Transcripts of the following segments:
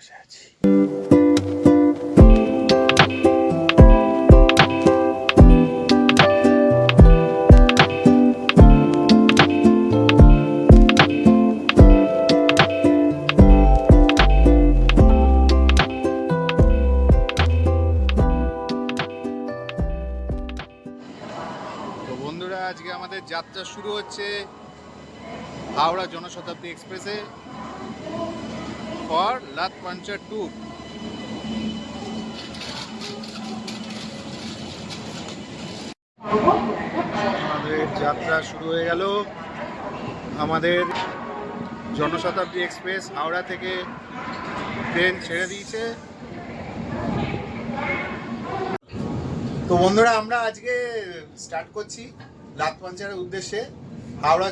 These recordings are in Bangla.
বসে আছি। তো বন্ধুরা, আজকে আমাদের যাত্রা শুরু হচ্ছে হাওড়া জনশতাব্দী এক্সপ্রেসে ফর লাতপাঞ্চা ট্যুর। আমাদের যাত্রা শুরু হয়ে গেল। আমাদের জনশতাব্দী এক্সপ্রেস হাওড়া থেকে ট্রেন ছেড়ে দিয়েছে। তো বন্ধুরা, আমরা আজকে স্টার্ট করছি লাতপাঞ্চারের উদ্দেশ্যে হাওড়া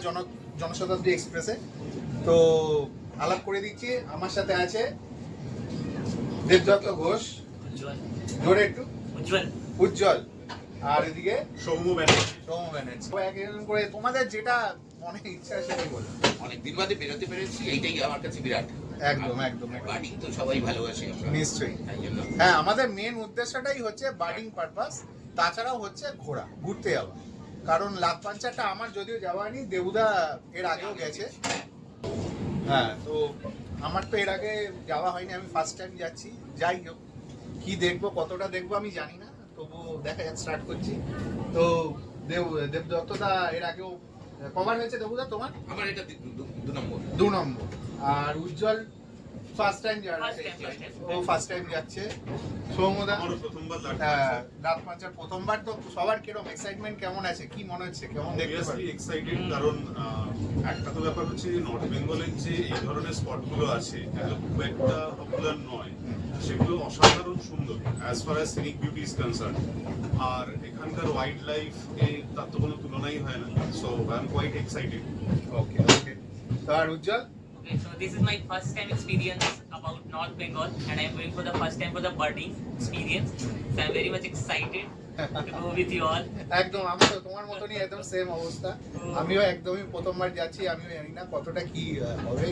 জনশতাব্দী এক্সপ্রেসে। তো আলাপ করে দিচ্ছি, আমার সাথে আছে দেবদত্ত ঘোষ, জোরে একটু উজ্জ্বল, আর এদিকে সৌম্য ব্যানার্জি। এক একজন করে তোমাদের যেটা অনেক ইচ্ছা সেটাই বলো। অনেক দিন বাদে বেরোতে পেরেছি, এইটাই আমার কাছে বিরাট। একদম একদম বাড়ি তো সবাই ভালোবাসে নিশ্চয়ই। তাই জন্য হ্যাঁ, আমাদের মেন উদ্দেশ্যটাই হচ্ছে বার্ডিং পারপাস, তাছাড়াও হচ্ছে ঘোরা, ঘুরতে যাওয়া। কারণ লাতপাঞ্চারটা আমার যদিও যাওয়া হয়নি, দেবুদা এর আগেও গেছে। হ্যাঁ, তো আমার তো এর আগে যাওয়া হয়নি, আমি ফার্স্ট টাইম যাচ্ছি। যাই হোক, কি দেখবো কতটা দেখবো আমি জানি না, তবু দেখা যাক, স্টার্ট করছি। তো দেবদত্তদা এর আগেও কভার হয়েছে। দেবুদা তোমার? আমার এটা দু নম্বর। আর উজ্জ্বল ফার্স্ট টাইম যাচ্ছে, ও ফার্স্ট টাইম যাচ্ছে। সৌমদা লাতপাঞ্চার প্রথমবার। তো সবার কিরকম এক্সাইটমেন্ট কেমন আছে, কি মনে হচ্ছে, কেমন দেখতে পাচ্ছি? এক্সাইটেড, কারণ একটা তো ব্যাপার হচ্ছে নর্থ বেঙ্গলের যে এই ধরনের স্পটগুলো আছে এগুলো খুব একটা পপুলার নয়, সেগুলো অসাধারণ সুন্দর as far as scenic beauty is concern. আর এখানকার ওয়াইল্ড লাইফ তার তো কোনো তুলনাই হয় না। So I am quite excited. Okay okay. তো আর উজ্জ্বল? Okay, so this is my first time experience about North Bengal, and I'm going for the first time for the birding experience. So I'm very much excited to go with you all. একদম, আমি তো তোমার মতনই একদম সেম অবস্থা। আমিও একদমই প্রথমবার যাচ্ছি, আমিও জানি না কতটা কি হবে,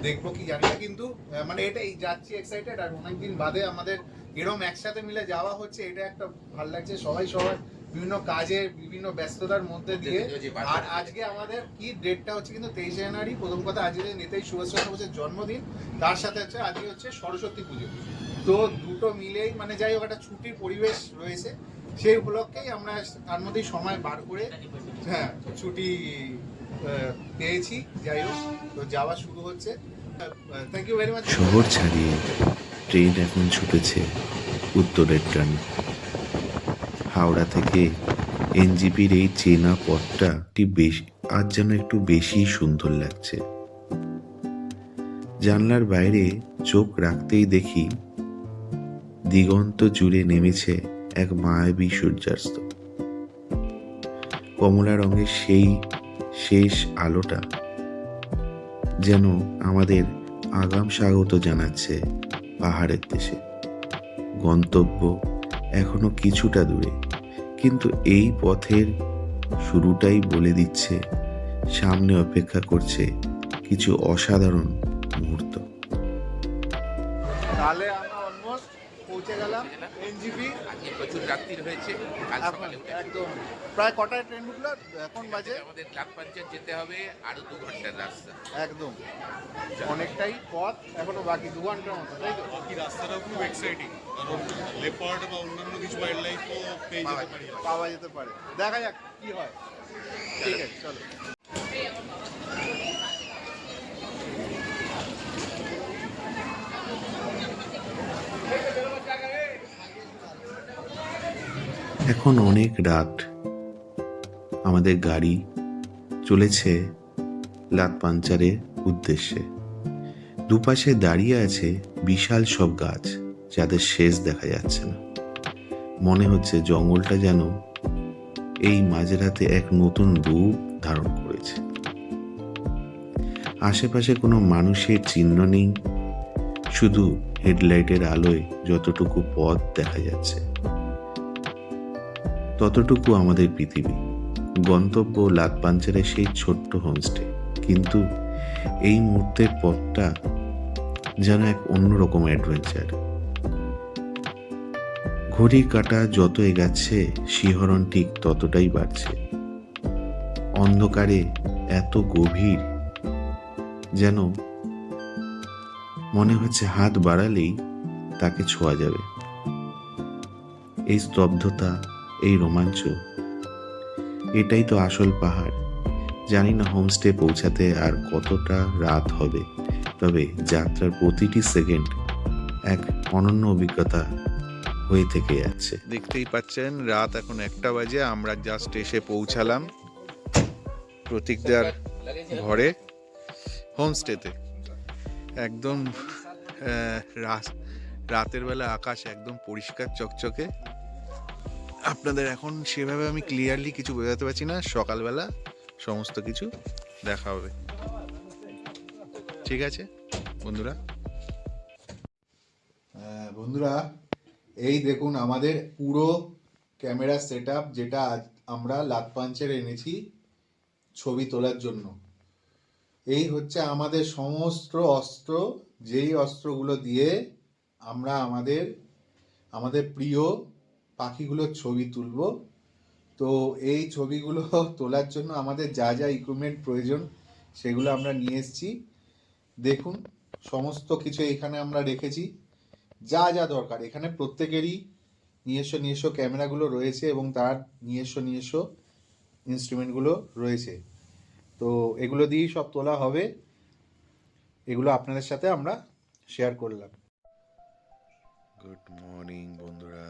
দেখবো কি জানি না, কিন্তু মানে এটাই যাচ্ছি এক্সাইটেড। আর অনেকদিন বাদে আমাদের এরকম একসাথে মিলে যাওয়া হচ্ছে, এটা একটা ভালো লাগছে। সবাই সবার বিভিন্ন কাজের বিভিন্ন ব্যস্ততার মধ্যে দিয়ে। আর আজকে আমাদের কি ডেটটা হচ্ছে কিন্তু 23 জানুয়ারি। প্রথম কথা, আজকে নেতাজি সুভাষচন্দ্র বোসের জন্মদিন, তার সাথে হচ্ছে আজকে হচ্ছে সরস্বতী পুজো। তো দুটো মিলেই মানে যাই হোক একটা ছুটির পরিবেশ রয়েছে। সেই উপলক্ষেই আমরা তার মধ্যেই সময় বার করে হ্যাঁ ছুটি পেয়েছি। যাই হোক, তো যাওয়া শুরু হচ্ছে। Thank you very much. শহর ছাড়িয়ে ট্রেন এখন ছুটেছে উত্তরের টানে। হাওড়া থেকে এনজিপির এই চেনা পথটা আজ যেন একটু বেশি সুন্দর লাগছে। জানলার বাইরে চোখ রাখতেই দেখি দিগন্ত জুড়ে নেমেছে এক মায়াবী সূর্যাস্ত। কমলা রঙের সেই শেষ আলোটা যেন আমাদের আগাম স্বাগত জানাচ্ছে পাহাড়ের দেশে। গন্তব্য এখনো কিছুটা দূরে, কিন্তু এই পথের শুরুটাই বলে দিচ্ছে সামনে অপেক্ষা করছে কিছু অসাধারণ মুহূর্ত। তাহলে আমরা অলমোস্ট পৌঁছে গেলাম এনজিপি। আজকে প্রচুর রাত্রির হয়েছে, কাল সকালে উঠে একদম প্রায় কটায় ট্রেন ঢুকলো এখন বাজে? আমাদের লাতপাঞ্চার যেতে হবে আরো 2 ঘন্টার রাস্তা। একদম অনেকটাই পথ এখনো বাকি, 2 ঘন্টার মতো, তাই তো? বাকি রাস্তাটাও খুব এক্সাইটিং, কারণ লেপার্ড বা অন্যান্য কিছু ওয়াইল্ড লাইফও পেয়ে যেতে পারি। পাওয়া যেতে পারে, দেখা যাক কি হয়। ঠিক আছে, চলো। এখন অনেক রাত, আমাদের গাড়ি চলেছে লাতপাঞ্চারের উদ্দেশ্যে। দুপাশে দাঁড়িয়ে আছে বিশাল সব গাছ, যাদের শেষ দেখা যাচ্ছে না। মনে হচ্ছে জঙ্গলটা যেন এই মাঝরাতে এক নতুন রূপ ধারণ করেছে। আশেপাশে কোনো মানুষের চিহ্ন নেই, শুধু হেডলাইটের আলোয় যতটুকু পথ দেখা যাচ্ছে ততটুকু আমাদের পৃথিবী। গন্তব্য লাতপাঞ্চারের সেই ছোট্ট হোমস্টে, কিন্তু এই মুহূর্তের পথটা যেন এক অন্যরকম অ্যাডভেঞ্চার। ঘড়ির কাঁটা যত এগাচ্ছে শিহরণ ঠিক ততটাই বাড়ছে। অন্ধকারে এত গভীর, যেন মনে হচ্ছে হাত বাড়ালেই তাকে ছোঁয়া যাবে। এই স্তব্ধতা, এই রোমাঞ্চ, এটাই তো আসল পাহাড়। জানি না হোমস্টে পৌঁছাতে আর কতটা রাত হবে, তবে যাত্রার প্রতিটি সেকেন্ড এক অনন্য অভিজ্ঞতা হয়ে থেকে যাচ্ছে। দেখতেই পাচ্ছেন রাত এখন 1টা বাজে। আমরা জাস্ট এসে পৌঁছালাম প্রতীকদার ঘরে, হোমস্টেতে। একদম রাতের বেলা আকাশ একদম পরিষ্কার চকচকে। আপনাদের এখন সেভাবে আমি ক্লিয়ারলি কিছু বোঝাতে পারছি না, সকালবেলা সমস্ত কিছু দেখা হবে। ঠিক আছে বন্ধুরা। বন্ধুরা, এই দেখুন আমাদের পুরো ক্যামেরা সেট আপ, যেটা আমরা লাতপাঞ্চের এনেছি ছবি তোলার জন্য। এই হচ্ছে আমাদের সমস্ত অস্ত্র, যেই অস্ত্রগুলো দিয়ে আমরা আমাদের প্রিয় পাখিগুলোর ছবি তুলব। তো এই ছবিগুলো তোলার জন্য আমাদের যা যা ইকুইপমেন্ট প্রয়োজন সেগুলো আমরা নিয়ে এসেছি। দেখুন সমস্ত কিছু এখানে আমরা রেখেছি, যা যা দরকার। এখানে প্রত্যেকেরই নিজস্ব ক্যামেরাগুলো রয়েছে এবং তার নিজস্ব ইনস্ট্রুমেন্টগুলো রয়েছে। তো এগুলো দিয়েই সব তোলা হবে। এগুলো আপনাদের সাথে আমরা শেয়ার করলাম। গুড মর্নিং বন্ধুরা।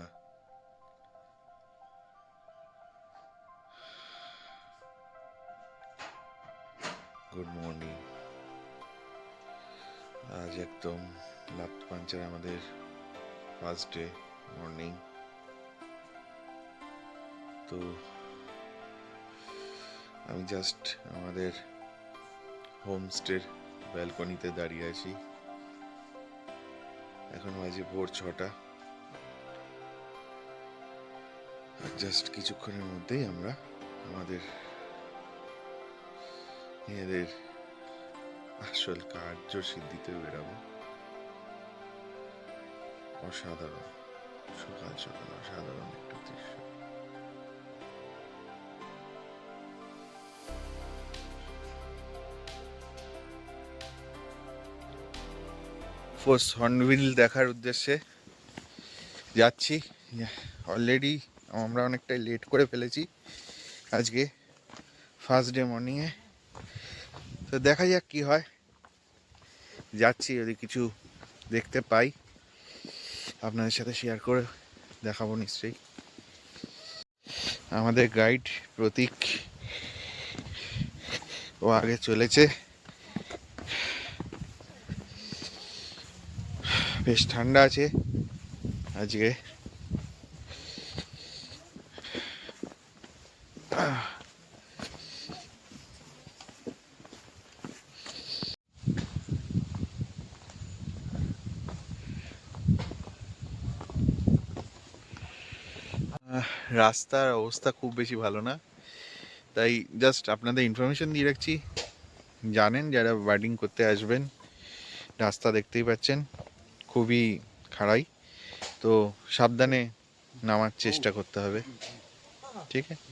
Good morning. আজ একদম লাতপাঞ্চের আমাদের ফার্স্ট ডে মর্নিং। তো আমি জাস্ট আমাদের হোমস্টের ব্যালকনিতে দাঁড়িয়ে আছি। এখন বাজে ভোর 6টা। জাস্ট কিছুক্ষণের মধ্যেই আমরা আমাদের নিজেদের আসল কার্য সিদ্ধিতে বেরাবো। অসাধারণ সকাল সকাল, অসাধারণ একটা দৃশ্য। হর্নবিল দেখার উদ্দেশ্যে যাচ্ছি। অলরেডি আমরা অনেকটাই লেট করে ফেলেছি আজকে ফার্স্ট ডে মর্নিংয়ে। তো দেখা যাক কি হয়। যাচ্ছি, যদি কিছু দেখতে পাই আপনাদের সাথে শেয়ার করে দেখাবো নিশ্চয়ই। আমাদের গাইড প্রতীক ও আগে চলেছে। বেশ ঠান্ডা আছে আজকে। রাস্তার অবস্থা খুব বেশি ভালো না, তাই জাস্ট আপনাদের ইনফরমেশন দিয়ে রাখছি। জানেন যারা রাইডিং করতে আসবেন, রাস্তা দেখতেই পাচ্ছেন খুবই খাড়াই, তো সাবধানে নামার চেষ্টা করতে হবে। ঠিক আছে,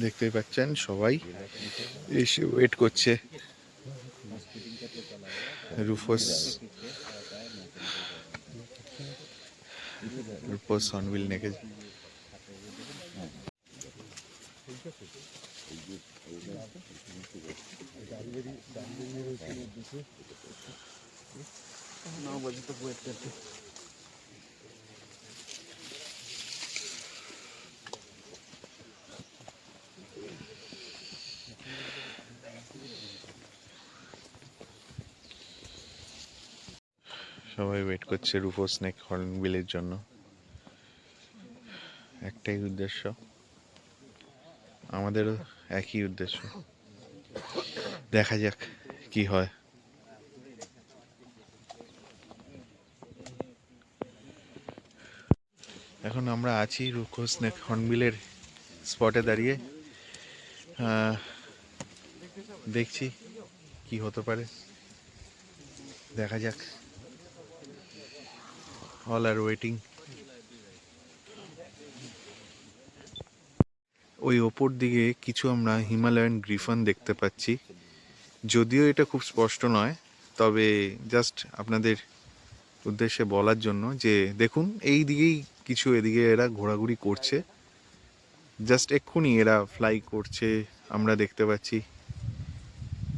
দেখতেই পাচ্ছেন সবাই এসে ওয়েট করছে। রুফোস হর্নবিল নেকে সবাই ওয়েট করছে রুফোস নেক হর্নবিলের জন্য। একটাই উদ্দেশ্য, আমাদেরও একই উদ্দেশ্য। দেখা যাক কি হয়। এখন আমরা আছি রুফোস নেক হর্নবিলের স্পটে দাঁড়িয়ে। দেখছি কি হতে পারে। দেখা যাক, অল আর ওয়েটিং। ওই ওপর দিকে কিছু আমরা হিমালয়ান গ্রিফন দেখতে পাচ্ছি, যদিও এটা খুব স্পষ্ট নয়, তবে জাস্ট আপনাদের উদ্দেশ্যে বলার জন্য যে দেখুন এই দিকেই কিছু, এদিকে এরা ঘোরাঘুরি করছে, জাস্ট এক্ষুনি এরা ফ্লাই করছে আমরা দেখতে পাচ্ছি।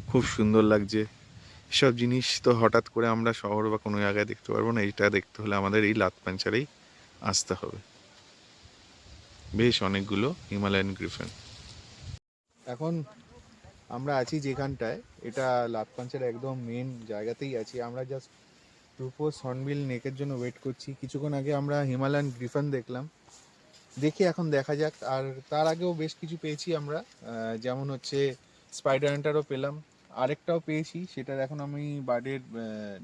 খুব সুন্দর লাগছে। সব জিনিস তো হঠাৎ করে আমরা শহর বা কোনো জায়গায় দেখতে পারবো না, এটা দেখতে হলে আমাদের এই লাতপাঞ্চারেই আসতে হবে। বেশ অনেকগুলো হিমালয়ান গ্রিফন। এখন আমরা আছি যেখানটায়, এটা লাতপাঞ্চার একদম মেন জায়গাতেই আছি আমরা। জাস্ট রুফোস হর্নবিল নেকের জন্য ওয়েট করছি। কিছুক্ষণ আগে আমরা হিমালয়ান গ্রিফন দেখলাম, দেখি এখন দেখা যাক। আর তার আগেও বেশ কিছু পেয়েছি আমরা, যেমন হচ্ছে স্পাইডার হান্টারও পেলাম, আরেকটাও পেয়েছি, সেটার এখন আমি বার্ডের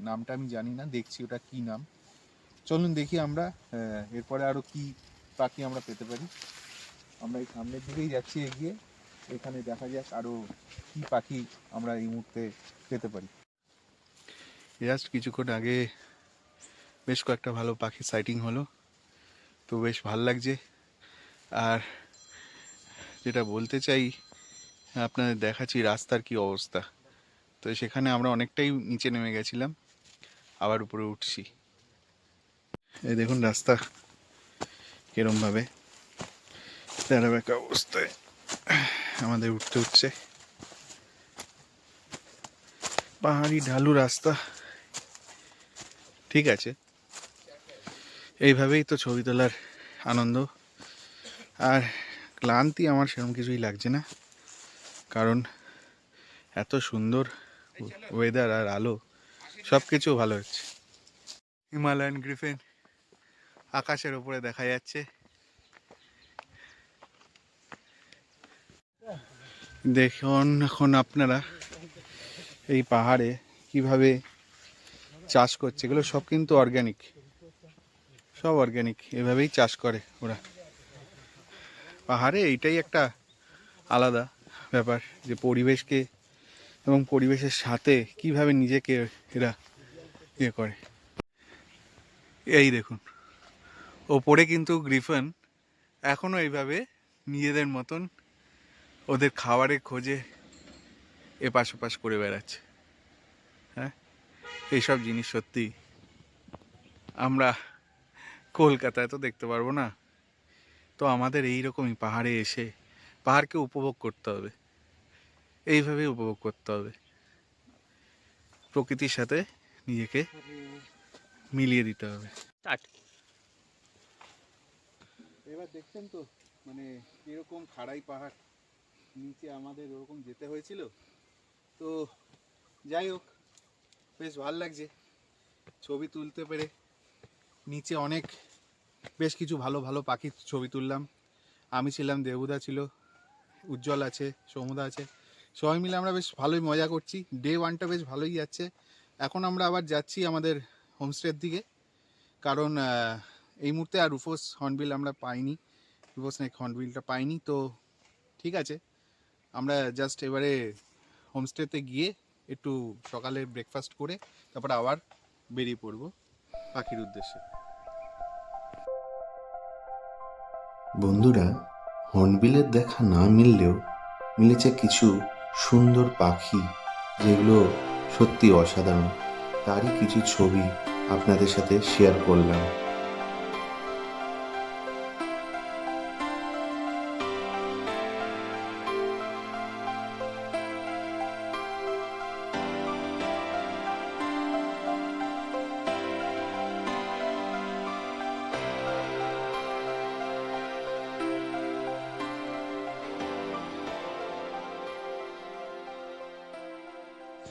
নামটা আমি জানি না, দেখছি ওটা কি নাম। চলুন দেখি আমরা এরপরে আরও কি পাখি আমরা পেতে পারি। আমরা এই সামনের দিকেই যাচ্ছি এগিয়ে, এখানে দেখা যাক আরও কি পাখি আমরা এই মুহূর্তে পেতে পারি। জাস্ট কিছুক্ষণ আগে বেশ কয়েকটা ভালো পাখি সাইটিং হলো, তো বেশ ভালো লাগছে। আর যেটা বলতে চাই, আপনাদের দেখাচ্ছি রাস্তার কি অবস্থা। তো সেখানে আমরা অনেকটাই নিচে নেমে গেছিলাম, আবার উপরে উঠছি। এই দেখুন রাস্তা কিরমভাবে তেরাবেকা অবস্থায় আমাদের উঠতে হচ্ছে। পাহাড়ি ঢালু রাস্তা, ঠিক আছে, এইভাবেই তো ছবি তোলার আনন্দ। আর ক্লান্তি আমার সেরকম কিছুই লাগছে না, কারণ এত সুন্দর ওয়েদার আর আলো, সব কিছু ভালো হচ্ছে। হিমালয়ান গ্রিফন আকাশের উপরে দেখা যাচ্ছে। দেখুন এখন আপনারা এই পাহাড়ে কিভাবে চাষ করছে, এগুলো সব কিন্তু অর্গ্যানিক, সব অর্গ্যানিক, এভাবেই চাষ করে ওরা। পাহাড়ে এইটাই একটা আলাদা ব্যাপার, যে পরিবেশকে এবং পরিবেশের সাথে কিভাবে নিজেকে এরা ইয়ে করে। এই দেখুন ওপরে কিন্তু গ্রিফন এখনও এইভাবে নিজেদের মতন ওদের খাবারের খোঁজে এপাশ ওপাশ করে বেড়াচ্ছে। হ্যাঁ, এইসব জিনিস সত্যি আমরা কলকাতায় তো দেখতে পারবো না, তো আমাদের এইরকমই পাহাড়ে এসে পাহাড়কে উপভোগ করতে হবে, এইভাবে উপভোগ করতে হবে, প্রকৃতির সাথে নিজেকে মিলিয়ে দিতে হবে। এবার দেখছেন তো মানে এরকম খাড়াই পাহাড়, নিচে আমাদের ওরকম যেতে হয়েছিল। তো যাই হোক, বেশ ভালো লাগছে ছবি তুলতে পেরে। নিচে অনেক বেশ কিছু ভালো ভালো পাখির ছবি তুললাম। আমি ছিলাম, দেবুদা ছিল, উজ্জ্বল আছে, সৌমদা আছে, সবাই মিলে আমরা বেশ ভালোই মজা করছি। ডে 1টা বেশ ভালোই যাচ্ছে। এখন আমরা আবার যাচ্ছি আমাদের হোমস্টের দিকে, কারণ এই মুহূর্তে আর রুফোস হর্নবিল আমরা পাইনি, রুফোস নেক হর্নবিলটা পাইনি। তো ঠিক আছে, আমরা জাস্ট এবারে হোমস্টেতে গিয়ে একটু সকালে ব্রেকফাস্ট করে তারপর আবার বেরিয়ে পড়বো পাখির উদ্দেশ্যে। বন্ধুরা, হর্নবিলের দেখা না মিললেও মিলেছে কিছু সুন্দর পাখি, যেগুলো সত্যি অসাধারণ। তারই কিছু ছবি আপনাদের সাথে শেয়ার করলাম।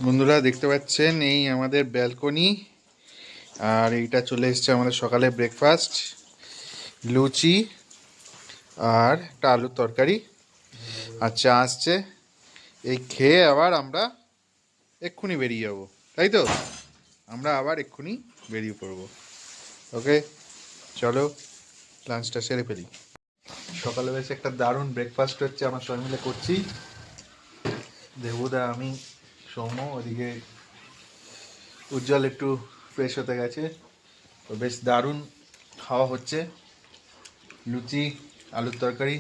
বন্ধুরা দেখতে পাচ্ছেন এই আমাদের ব্যালকনি, আর এইটা চলে এসছে আমাদের সকালে ব্রেকফাস্ট, লুচি আর একটা আলুর তরকারি আর চা আসছে। এই খেয়ে আবার আমরা এক্ষুনি বেরিয়ে যাব, তাই তো? আমরা আবার এক্ষুনি বেরিয়ে পড়বো। ওকে, চলো লাঞ্চটা সেরে ফেলি। সকালে বেশ একটা দারুণ ব্রেকফাস্ট হচ্ছে, আমরা সবাই মিলে করছি। দেবুদা, আমি, সৌম্য, ওদিকে উজ্জ্বল একটু ফ্রেশ হতে গেছে, তো বেশ দারুণ খাওয়া হচ্ছে। লুচি, আলুর তরকারি,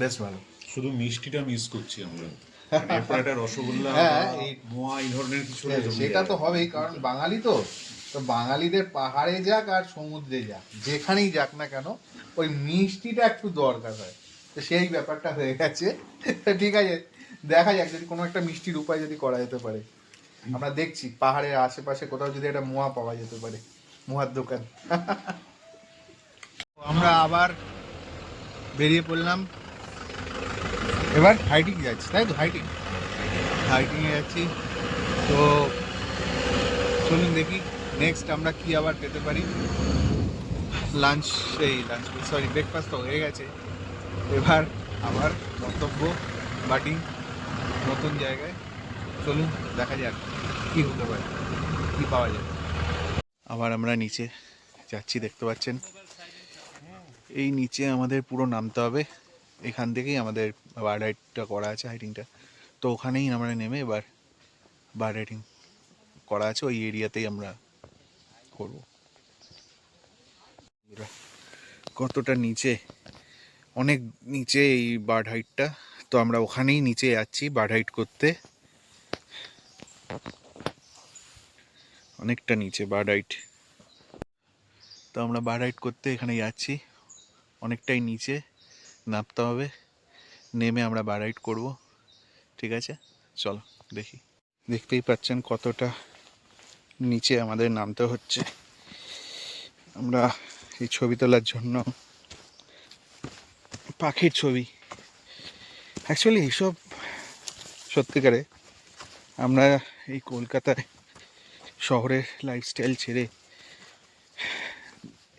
বেশ ভালো। শুধু মিষ্টিটা মিস করছি আমরা। এরপর একটা রসগোল্লা হ্যাঁ, বা এই- মোয়া এই ধরনের কিছু হলে জমে সেটা যাবে। তো হবেই, কারণ বাঙালি তো বাঙালিদের পাহাড়ে যাক আর সমুদ্রে যাক, যেখানেই যাক না কেন, ওই মিষ্টিটা একটু দরকার হয়। তো সেই ব্যাপারটা হয়ে গেছে। ঠিক আছে, দেখা যাক যদি কোনো একটা মিষ্টির উপায় যদি করা যেতে পারে। আমরা দেখছি পাহাড়ের আশেপাশে কোথাও যদি একটা মোয়া পাওয়া যেতে পারে, মোয়ার দোকান। আমরা আবার বেরিয়ে পড়লাম, এবার হাইটিং যাচ্ছি, তাই তো? হাইটিংয়ে যাচ্ছি। তো চলুন দেখি নেক্সট আমরা কি আবার পেতে পারি। ব্রেকফাস্ট তো হয়ে গেছে, এবার আবার গন্তব্য বাটিং, নতুন জায়গায়। চলুন দেখা যাক কি হতে পারে, কি পাওয়া যায়। আবার আমরা নিচে যাচ্ছি, দেখতে পাচ্ছেন এই নিচে আমাদের পুরো নামতে হবে। এখান থেকেই আমাদের বার্ড রাইডটা করা আছে, হাইটিংটা। তো ওখানেই আমরা নেমে এবার বার্ড রাইডিং করা আছে, ওই এরিয়াতেই আমরা করব। কতটা নিচে, অনেক নিচে এই বার্ড হাইটটা। তো আমরা ওখানেই নিচে যাচ্ছি বার্ড হাইট করতে। অনেকটা নিচে বার্ড হাইট, তো আমরা বার্ড হাইট করতে এখানে যাচ্ছি। অনেকটাই নিচে নামতে হবে, নেমে আমরা বার্ড হাইট করব। ঠিক আছে, চলো দেখি। দেখতেই পাচ্ছেন কতটা নিচে আমাদের নামতে হচ্ছে। আমরা এই ছবি তোলার জন্য, পাখির ছবি, অ্যাকচুয়ালি এইসব সত্যিকারে আমরা এই কলকাতায় শহরের লাইফস্টাইল ছেড়ে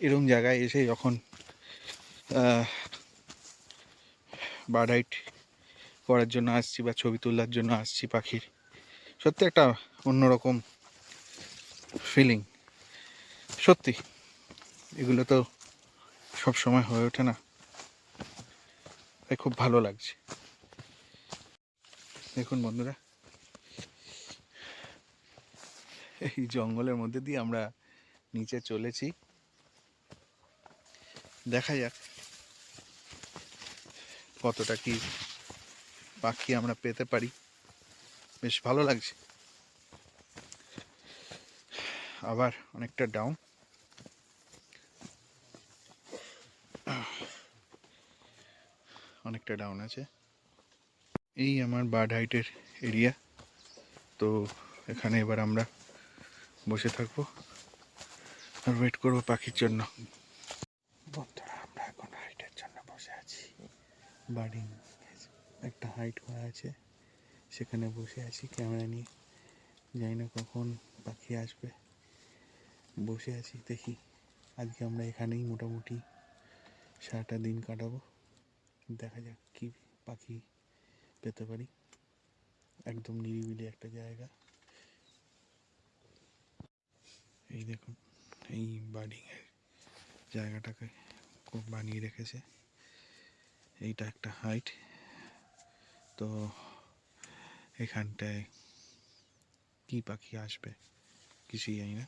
এরকম জায়গায় এসে যখন বার্ড হাইট করার জন্য আসছি বা ছবি তোলার জন্য আসছি পাখির, সত্যি একটা অন্যরকম ফিলিং। সত্যি এগুলো তো সব সময় হয়ে ওঠে না, তাই খুব ভালো লাগছে। দেখুন বন্ধুরা, এই জঙ্গলের মধ্যে দিয়ে আমরা নিচে চলেছি। দেখা যাক কতটা কি পাখি আমরা পেতে পারি। বেশ ভালো লাগছে। আবার অনেকটা ডাউন, অনেকটা ডাউন আছে। এই আমার বার্ড হাইটের এরিয়া। তো এখানে এবার আমরা বসে থাকবো আর ওয়েট করবো পাখির জন্য। বন্ধুরা, আমরা এখন হাইটের জন্য বসে আছি। বার্ডিং একটা হাইট করা আছে, সেখানে বসে আছি ক্যামেরা নিয়ে। জানি না কখন পাখি আসবে, বসে আছি দেখি। আজকে আমরা এখানেই মোটামুটি সারাটা দিন কাটাবো। দেখা যাক কি পাখি পেতে পারি। একদম নিরিবিলি একটা জায়গা। এই দেখুন, এই বার্ডিংয়ের জায়গাটাকে খুব বানিয়ে রেখেছে। এইটা একটা হাইট। তো এখানটায় কি পাখি আসবে কিছুই জানি না,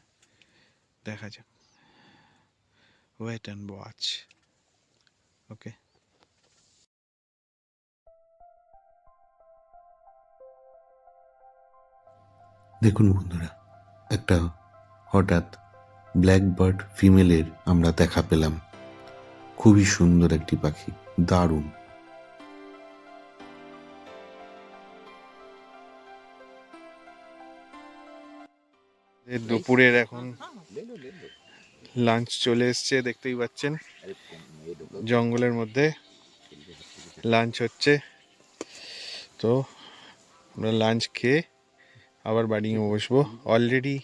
দেখা যাক। Wait and watch. ওকে, দেখুন বন্ধুরা, একটা হঠাৎ ব্ল্যাক বার্ড ফিমেলের আমরা দেখা পেলাম। খুবই সুন্দর একটি পাখি, দারুণ। দুপুরের এখন লাঞ্চ চলে এসছে, দেখতেই পাচ্ছেন জঙ্গলের মধ্যে লাঞ্চ হচ্ছে। তো আমরা লাঞ্চ খেয়ে আবার বার্ডিংয়ে বসবো। অলরেডি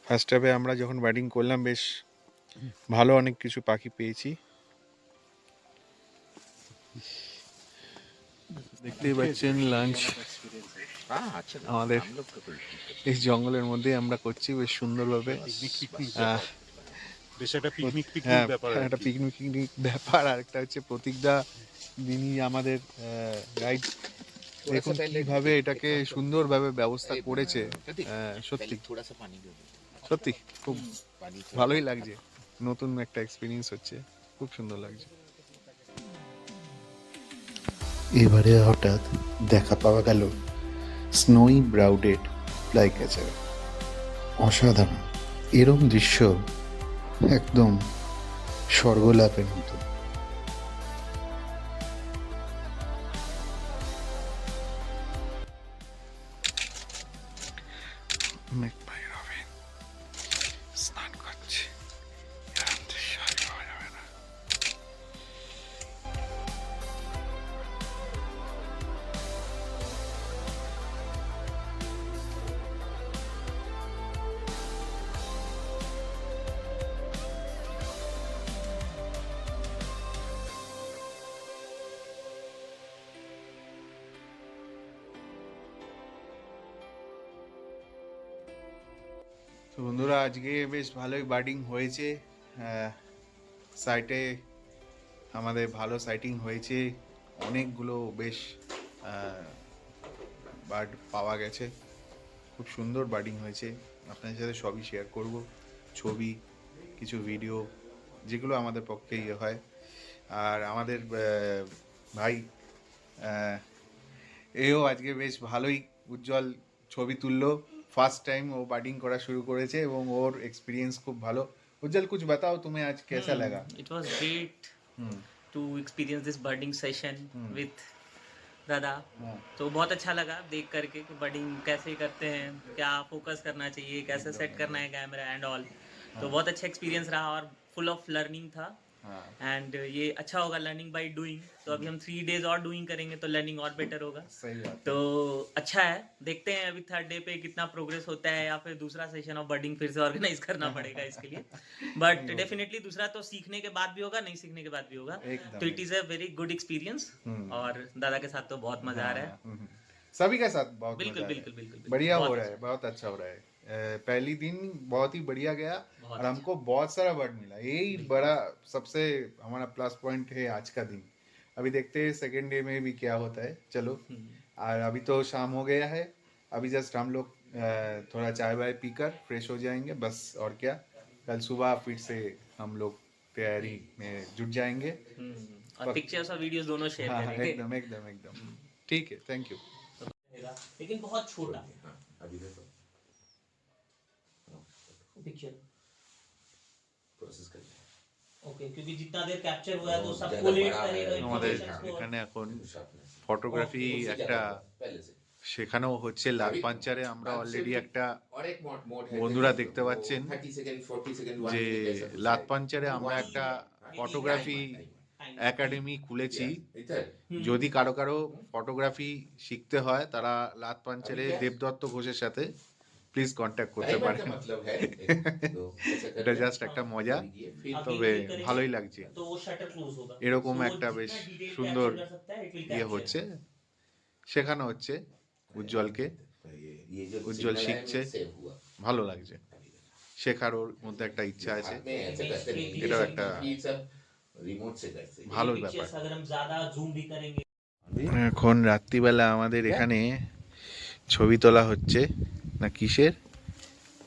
ফার্স্ট হাফে আমরা যখন বার্ডিং করলাম বেশ ভালো অনেক কিছু পাখি পেয়েছি। দেখতেই পাচ্ছেন লাঞ্চ আমাদের এই জঙ্গলের মধ্যে আমরা করছি বেশ সুন্দরভাবে। বেশ একটা পিকনিক হ্যাঁ, ব্যাপার। একটা পিকনিক ব্যাপার। আর একটা হচ্ছে প্রতীকদা, যিনি আমাদের গাইড, দেখুন কিভাবে এটাকে সুন্দরভাবে ব্যবস্থা করেছে। সত্যি थोड़ा सा पानी दे दो সত্যি খুব पानी ভালোই লাগছে, নতুন একটা এক্সপিরিয়েন্স হচ্ছে, খুব সুন্দর লাগছে। এবারে হঠাৎ দেখা পাওয়া গেল স্নোই ব্রাউডেড ফ্লাই ক্যাচার। অসাধারণ, এরম দৃশ্য একদম স্বর্গলাপের মতো। স্নান করছে, এরম দৃশ্য আর পাওয়া যাবে না। তো বন্ধুরা, আজকে বেশ ভালোই বার্ডিং হয়েছে। সাইটে আমাদের ভালো সাইটিং হয়েছে, অনেকগুলো বেশ বার্ড পাওয়া গেছে, খুব সুন্দর বার্ডিং হয়েছে। আপনাদের সাথে সবই শেয়ার করব, ছবি, কিছু ভিডিও, যেগুলো আমাদের পক্ষে ইয়ে হয়। আর আমাদের ভাই এও আজকে বেশ ভালোই উজ্জ্বল ছবি তুললো। ফার্স্ট टाइम वो बार्डिंग करा शुरू করেছে এবং ওর এক্সপেরিয়েন্স খুব ভালো। उज्जवल कुछ बताओ, तुम्हें आज कैसा लगा? It was great to experience this birding session with दादा। तो बहुत अच्छा लगा देख करके कि बर्डिंग कैसे करते हैं, क्या फोकस करना चाहिए, कैसे सेट करना है कैमरा एंड ऑल। तो बहुत अच्छा एक्सपीरियंस रहा और फुल ऑफ लर्निंग था। एंड ये अच्छा होगा लर्निंग बाय डूइंग। तो अभी हम 3 डेज और डूइंग करेंगे तो लर्निंग और बेटर होगा। सही बात। तो अच्छा है, देखते हैं अभी 3rd डे पे कितना प्रोग्रेस होता है, या फिर दूसरा सेशन ऑफ बर्डिंग फिर से ऑर्गेनाइज करना पड़ेगा इसके लिए। बट डेफिनेटली दूसरा तो सीखने के बाद भी होगा, नहीं सीखने के बाद भी होगा। एकदम। तो it is a very good experience. और दादा के साथ तो बहुत मजा आ रहा है। सभी के साथ बहुत बिल्कुल मजा आ रहा है। बिल्कुल बिल्कुल बढ़िया बहुत हो रहा है, बहुत अच्छा हो रहा है। पहली दिन बहुत ही बढ़िया गया और हमको बहुत सारा बर्ड मिला, यही बड़ा सबसे हमारा प्लस पॉइंट है आज का दिन। अभी देखते हैं सेकेंड डे में भी क्या होता है। चलो, और अभी तो शाम हो गया है, अभी जस्ट हम लोग थोड़ा चाय वाय पीकर फ्रेश हो जाएंगे बस, और क्या। कल सुबह फिर से हम लोग तैयारी में जुट जाएंगे। और पिक्चर्स और वीडियोस दोनों शेयर हाँ, करेंगे। एकदम एकदम एकदम ठीक है, थैंक यू। लेकिन बहुत छोटा अभी देखो पिक्चर। प्रोसेस कर ओके, क्योंकि जितना देर कैप्चर हुआ है तो सब ज्यादा कोलेट बड़ा है। करेगा আমাদের informations को। এখানে এখন शार्पनेस ফটোগ্রাফি একটা पहले से শেখানো হচ্ছে লালপাঞ্চারে। আমরা অলরেডি একটা और एक मोड है বন্ধুরা দেখতে পাচ্ছেন 30 সেকেন্ড 40 সেকেন্ড যে লালপাঞ্চারে আমরা একটা ফটোগ্রাফি একাডেমি খুলেছি। इधर যদি কারো কারো ফটোগ্রাফি শিখতে হয় তারা লালপাঞ্চারে দেবদত্ত ঘোষের সাথে প্লিজ কন্ট্যাক্ট করতে टाइमर পারেন। का मतलब है तो ऐसा कर এটা জাস্ট একটা মজা, फिर তবে ভালোই লাগছে। तो वो शटर क्लोज होगा। এরকম So वो একটা जितना বেশ detail সুন্দর capture कर सकता है, it will ইয়ে capture। হচ্ছে, শেখানো হচ্ছে উজ্জ্বলকে। ये जो उज्ज्वल signal है, শিখছে, वो सेव हुआ ভালো লাগছে, শেখার ওর মধ্যে একটা ইচ্ছা আছে। में ऐसे करते नहीं এটাও একটা ये सब रिमोट से करते हैं ভালো Pictures ব্যাপার। अगर हम ज्यादा जूम भी करेंगे এখন রাত্রিবেলা আমাদের এখানে ছবি তোলা হচ্ছে না কিসের,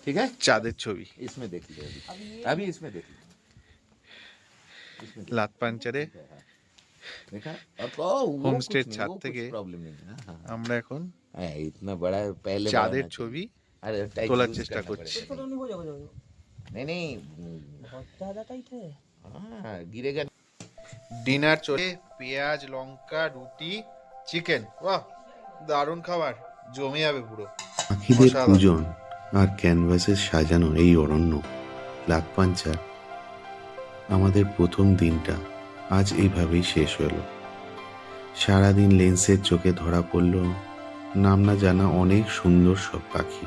ठीक है চাঁদের ছবি। इसमें देख लीजिए अभी इसमें देख लीजिए লাতপাঞ্চারে देखा अब হোমস্টে ছাদ থেকে प्रॉब्लम नहीं है हाँ আমরা এখন हाँ, इतना बड़ा पहले চাঁদের ছবি अरे टाइट তোলার यूज চেষ্টা करना করছি। पड़ेगा। हो जाएगा नहीं नहीं बहुत ज्यादा टाइट है। हाँ गिरेगा ডিনার চলে, পেঁয়াজ লঙ্কা রুটি চিকেন, বাহ দারুণ খাবার, জমে যাবে পুরো। পাখিদের অসাধারণ। পূজন আর ক্যানভাসের সাজানো এই অরণ্য লাতপাঞ্চার, আমাদের প্রথম দিনটা আজ এইভাবেই শেষ হলো। সারাদিন লেন্সের চোখে ধরা পড়ল নাম না জানা অনেক সুন্দর সব পাখি,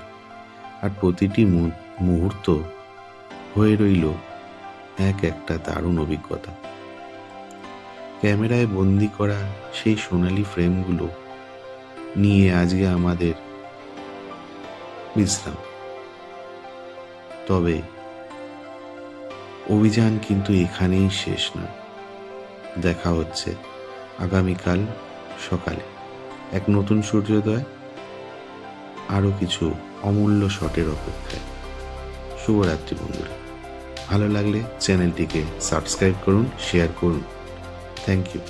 আর প্রতিটি মুহূর্ত হয়ে রইল এক একটা দারুণ অভিজ্ঞতা। ক্যামেরায় বন্দি করা সেই সোনালি ফ্রেমগুলো নিয়ে আজকে আমাদের বিশ্রাম। তবে অভিযান কিন্তু এখানেই শেষ না, দেখা হচ্ছে আগামীকাল সকালে। এক নতুন সূর্যোদয়, আরও কিছু অমূল্য শটের অপেক্ষায়। শুভরাত্রি বন্ধুরা। ভালো লাগলে চ্যানেলটিকে সাবস্ক্রাইব করুন, শেয়ার করুন। Thank you.